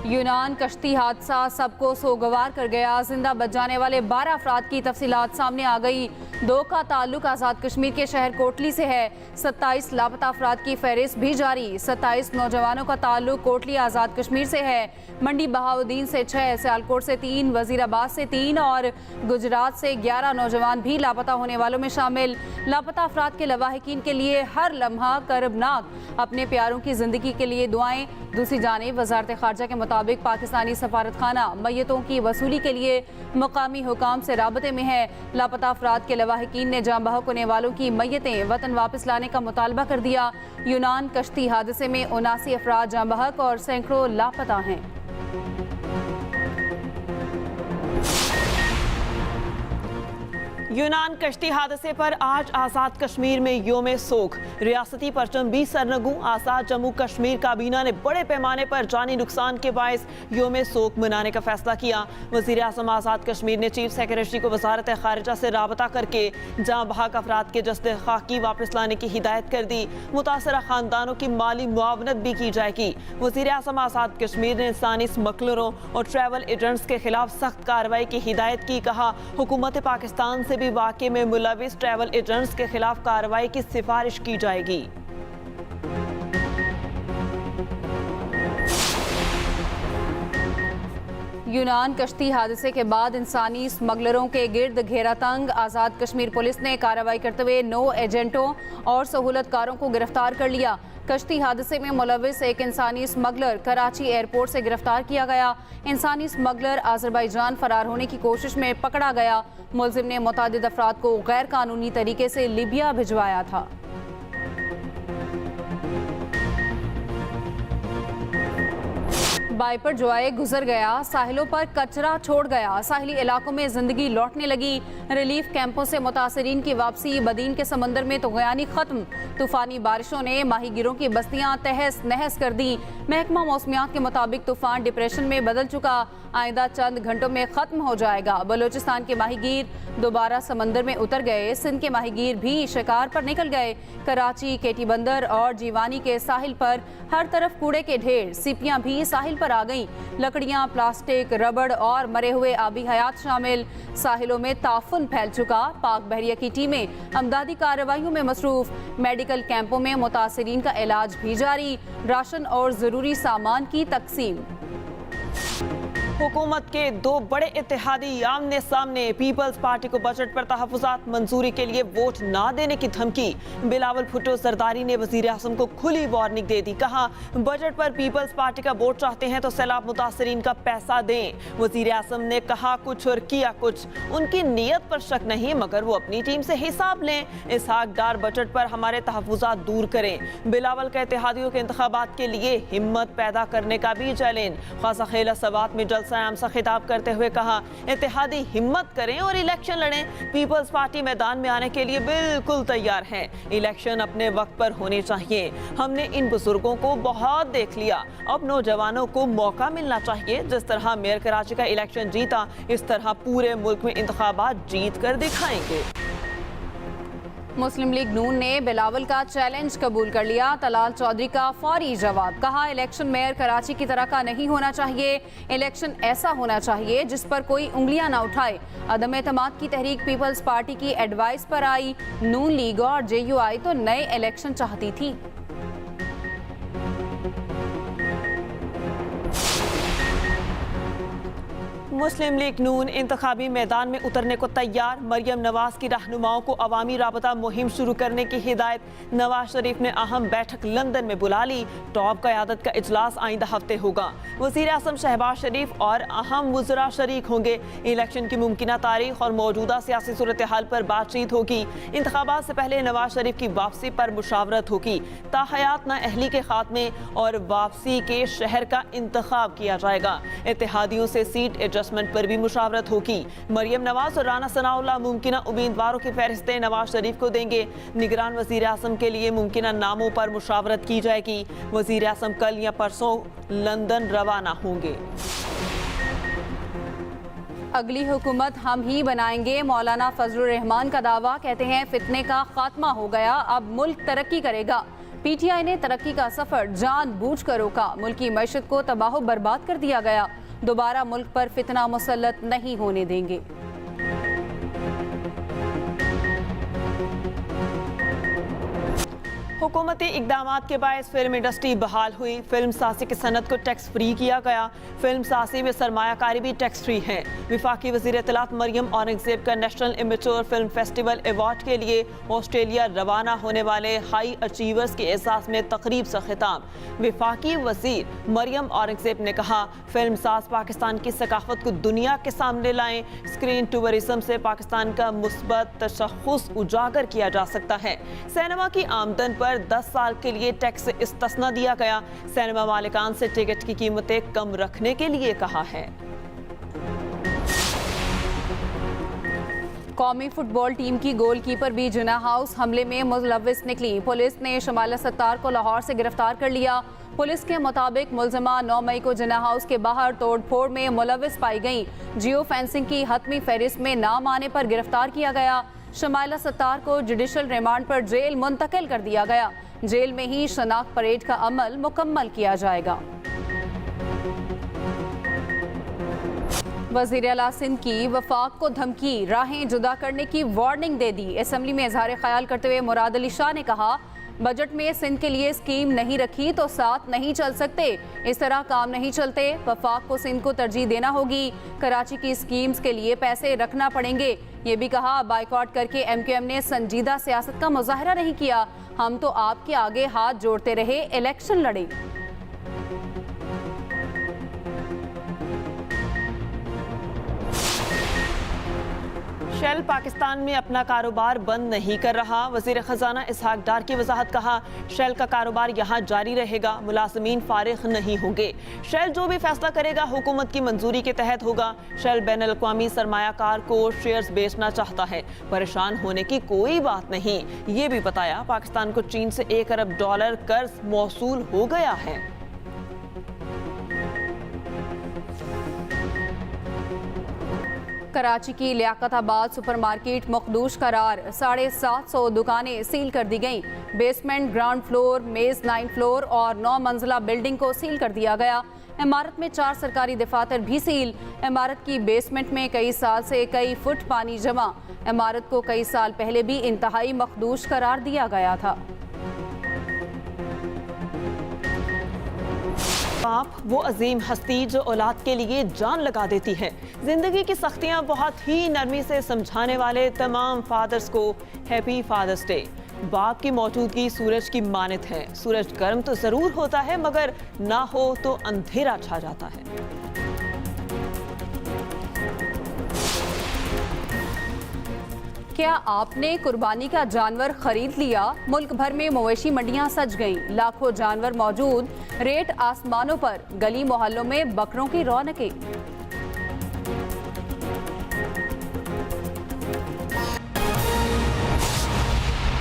यूनान कश्ती हादसा सबको सोगवार कर गया। जिंदा बच जाने वाले 12 अफराद की तफसीलात सामने आ गई। 2 का ताल्लुक आज़ाद कश्मीर के शहर कोटली से है। 27 लापता अफराद की फहरिस्त भी जारी। 27 नौजवानों का ताल्लुक कोटली आज़ाद कश्मीर से है। मंडी बहाउद्दीन से 6, सियालकोट से 3, वजीराबाद से 3 और गुजरात से 11 नौजवान भी लापता होने वालों में शामिल। लापता अफराद के लवाहिकीन के लिए हर लम्हा करबनाक। अपने प्यारों की जिंदगी के लिए दुआएं। दूसरी जानिब वजारत खारजा के मुताबिक पाकिस्तानी सफारत खाना मैयतों की वसूली के लिए मकामी हुकाम से राबते में है। लापता अफराद के लवाहिकीन ने जाँ बहक होने वालों की मैयतें वतन वापस लाने का मुतालबा कर दिया। यूनान कश्ती हादसे में 79 अफराद जाँ बहक और सैकड़ों लापता हैं। यूनान कश्ती हादसे पर आज आज़ाद कश्मीर में योम सोग। रियासती परचम भी सरनगू। आज़ाद जम्मू कश्मीर काबीना ने बड़े पैमाने पर जानी नुकसान के बायस योम सोग मनाने का फैसला किया। वज़ीर आज़म आज़ाद कश्मीर ने चीफ सेक्रेटरी को वजारत खारिजा से राबता करके जाँ बहक अफराद के जस्द खाकी वापस लाने की हिदायत कर दी। मुतासरा खानदानों की माली मुआवनत भी की जाएगी। वज़ीर आज़म आज़ाद कश्मीर ने इंसानी स्मगलरों और ट्रैवल एजेंट्स के खिलाफ सख्त कार्रवाई की हिदायत की। कहा, हुकूमत पाकिस्तान से वाक़े में मुलविस ट्रैवल एजेंट्स के खिलाफ कार्रवाई की सिफारिश की जाएगी। यूनान कश्ती हादसे के बाद इंसानी स्मगलरों के गिर्द घेरा तंग। आज़ाद कश्मीर पुलिस ने कार्रवाई करते हुए 9 एजेंटों और सहूलतकारों को गिरफ्तार कर लिया। कश्ती हादसे में मुलविस एक इंसानी स्मगलर कराची एयरपोर्ट से गिरफ्तार किया गया। इंसानी स्मगलर अजरबैजान फरार होने की कोशिश में पकड़ा गया। मुलजिम ने मुतादिद अफराद को गैर कानूनी तरीके से लीबिया भिजवाया था। बाइपर जोए गुजर गया, साहिलों पर कचरा छोड़ गया। साहिली इलाकों में जिंदगी लौटने लगी। रिलीफ कैंपों से मुतासरीन की वापसी। बदीन के समंदर में तगयानी खत्म। तूफानी बारिशों ने माहीगीरों की बस्तियां तहस नहस कर दी। महकमा मौसमियात के मुताबिक तूफान डिप्रेशन में बदल चुका। आइंदा चंद घंटों में खत्म हो जाएगा। बलोचिस्तान के माहीगीर दोबारा समंदर में उतर गए। सिंध के माहीगीर भी शिकार पर निकल गए। कराची, केटी बंदर और जीवानी के साहिल पर हर तरफ कूड़े के ढेर। सीपियां भी साहिल पर आ गई। लकड़ियां, प्लास्टिक, रबड़ और मरे हुए आबी हयात शामिल। साहिलों में ताफुन फैल चुका। पाक बहरिया की टीमें अमदादी कार्रवाइयों में मसरूफ। मेडिकल कैंपों में मुतासरीन का इलाज भी जारी। राशन और जरूरी सामान की तकसीम। हुकूमत के 2 बड़े इत्तेहादी आमने सामने। पीपल्स पार्टी को बजट पर तहफ़्फ़ुज़ात मंजूरी के लिए वोट ना देने की धमकी। बिलावल भुट्टो जरदारी ने वज़ीर आज़म को खुली वार्निंग दे दी। कहा, बजट पर पीपल्स पार्टी का वोट चाहते हैं तो सैलाब मुतासरीन का पैसा दें। वज़ीर आज़म ने कहा कुछ और किया कुछ। उनकी नीयत पर शक नहीं, मगर वो अपनी टीम से हिसाब लें। इसहाक डार बजट पर हमारे तहफ़्फ़ुज़ात दूर करें। बिलावल का इत्तेहादियों के इंतखाबात के लिए हिम्मत पैदा करने का भी चैलेंज। खासा खेला सवात में आम से खिताब करते हुए कहा, इत्तेहादी हिम्मत करें और इलेक्शन लड़ें। पीपल्स पार्टी मैदान में आने के लिए बिल्कुल तैयार है। इलेक्शन अपने वक्त पर होने चाहिए। हमने इन बुजुर्गों को बहुत देख लिया। अब नौजवानों को मौका मिलना चाहिए। जिस तरह मेयर कराची का इलेक्शन जीता, इस तरह पूरे मुल्क में इंतखाबात जीत कर दिखाएंगे। मुस्लिम लीग नून ने बिलावल का चैलेंज कबूल कर लिया। तलाल चौधरी का फौरी जवाब। कहा, इलेक्शन मेयर कराची की तरह का नहीं होना चाहिए। इलेक्शन ऐसा होना चाहिए जिस पर कोई उंगलियां ना उठाए। अदम एतमाद की तहरीक पीपल्स पार्टी की एडवाइस पर आई। नून लीग और JUI तो नए इलेक्शन चाहती थी। मुस्लिम लीग नून इंतखाबी मैदान में उतरने को तैयार। मरियम नवाज की रहनुमाओं को अवामी राबता मुहिम शुरू करने की हिदायत। नवाज शरीफ ने अहम बैठक लंदन में बुला ली। टॉप क़यादत का इजलास आइंदा हफ्ते होगा। वज़ीर आज़म शहबाज शरीफ और अहम वज़रा शरीक होंगे। इलेक्शन की मुमकिना तारीख और मौजूदा सियासी सूरत हाल पर बातचीत होगी। इंतखाबात से पहले नवाज शरीफ की वापसी पर मुशावरत होगी। ताहयात नाअहली के खात्मे और वापसी के शहर का इंतखाब किया जाएगा। इत्तेहादियों से सीट एडजस्टमेंट पर भी मुशावरत होगी। मरियम नवाज और राना सनाउल्लाह मुमकिना उम्मीदवारों की फहरिस्तें नवाज शरीफ को देंगे। निगरान वज़ीर आज़म के लिए मुमकिना नामों पर मुशावरत की जाएगी। वज़ीर आज़म कल या परसों लंदन रवाना होंगे। अगली हुकूमत हम ही बनाएंगे। मौलाना फजलुर रहमान का दावा। कहते हैं फितने का खात्मा हो गया, अब मुल्क तरक्की करेगा। पीटीआई ने तरक्की का सफर जानबूझकर रोका, मुल्क की मैशत को तबाह बर्बाद कर दिया गया, दोबारा मुल्क पर फितना मुसल्लत नहीं होने देंगे। हुकूमती इकदामात के बायस फिल्म इंडस्ट्री बहाल हुई। फिल्म साजी की सनत को टैक्स फ्री किया गया। फिल्म साजी में सरमायाकारी भी टैक्स फ्री है। विफाकी वज़ीर इत्तलात मरियम औरंगज़ेब का national immature film festival award के लिए ऑस्ट्रेलिया रवाना होने वाले हाई अचीवर्स के एहसास में तकरीब से खिताब। विफाकी वज़ीर मरियम औरंगज़ेब ने कहा, फिल्म साज पाकिस्तान की सकाफत को दुनिया के सामने लाएं। स्क्रीन टूरिज्म से पाकिस्तान का मुस्बत तशख़्ख़ुस उजागर किया जा सकता है। सिनेमा की आमदन पर 10 साल के लिए टैक्स इस्तिस्ना दिया गया। सिनेमा मालिकान से टिकट की कीमतें कम रखने के लिए कहा है। कौमी फुटबॉल टीम की गोलकीपर भी जिन्ना हाउस हमले में मुलव्विस निकली। पुलिस ने शमाला सत्तार को लाहौर से गिरफ्तार कर लिया। पुलिस के मुताबिक मुलजमा 9 मई को जिन्ना हाउस के बाहर तोड़फोड़ में मुलव्विस पाई गई। जियो फेंसिंग की हतमी फहरिस्त में नाम आने पर गिरफ्तार किया गया। शमाला सत्तार को जुडिशल रिमांड पर जेल मुंतकिल कर दिया गया। जेल में ही शनाख्त परेड का अमल मुकम्मल किया जाएगा। वज़ीर आला सिंध की वफाक को धमकी, राहें जुदा करने की वार्निंग दे दी। असेंबली में इजहार ख्याल करते हुए मुराद अली शाह ने कहा, बजट में सिंध के लिए स्कीम नहीं रखी तो साथ नहीं चल सकते। इस तरह काम नहीं चलते। वफाक को सिंध को तरजीह देना होगी। कराची की स्कीम्स के लिए पैसे रखना पड़ेंगे। ये भी कहा, बाइकआउट करके MQM ने संजीदा सियासत का मुजाहरा नहीं किया। हम तो आपके आगे हाथ जोड़ते रहे, इलेक्शन लड़े। शेल पाकिस्तान में अपना कारोबार बंद नहीं कर रहा। वज़ीर ख़जाना इसहाक डार की वजाहत। कहा, शेल का कारोबार यहाँ जारी रहेगा, मुलाज़मीन फारिग नहीं होंगे। शेल जो भी फैसला करेगा हुकूमत की मंजूरी के तहत होगा। शेल बैनुल-अक़वामी सरमायाकार को शेयर्स बेचना चाहता है, परेशान होने की कोई बात नहीं। ये भी बताया, पाकिस्तान को चीन से $1 अरब कर्ज मौसूल हो गया है। कराची की लियाकताबाद सुपरमार्केट मखदूश करार, 750 दुकानें सील कर दी गईं। बेसमेंट, ग्राउंड फ्लोर, मेज 9 फ्लोर और 9 मंजिला बिल्डिंग को सील कर दिया गया। इमारत में 4 सरकारी दफातर भी सील। इमारत की बेसमेंट में कई साल से कई फुट पानी जमा। इमारत को कई साल पहले भी इंतहाई मखदूश करार दिया गया था। बाप वो अजीम हस्ती जो औलाद के लिए जान लगा देती है। जिंदगी की सख्तियां बहुत ही नरमी से समझाने वाले तमाम फादर्स को हैप्पी फादर्स डे। बाप की मौजूदगी सूरज की मानत है। सूरज गर्म तो जरूर होता है, मगर ना हो तो अंधेरा छा जाता है। क्या आपने कुर्बानी का जानवर खरीद लिया? मुल्क भर में मवेशी मंडियां सज गईं। लाखों जानवर मौजूद, रेट आसमानों पर, गली मोहल्लों में बकरों की रौनकें।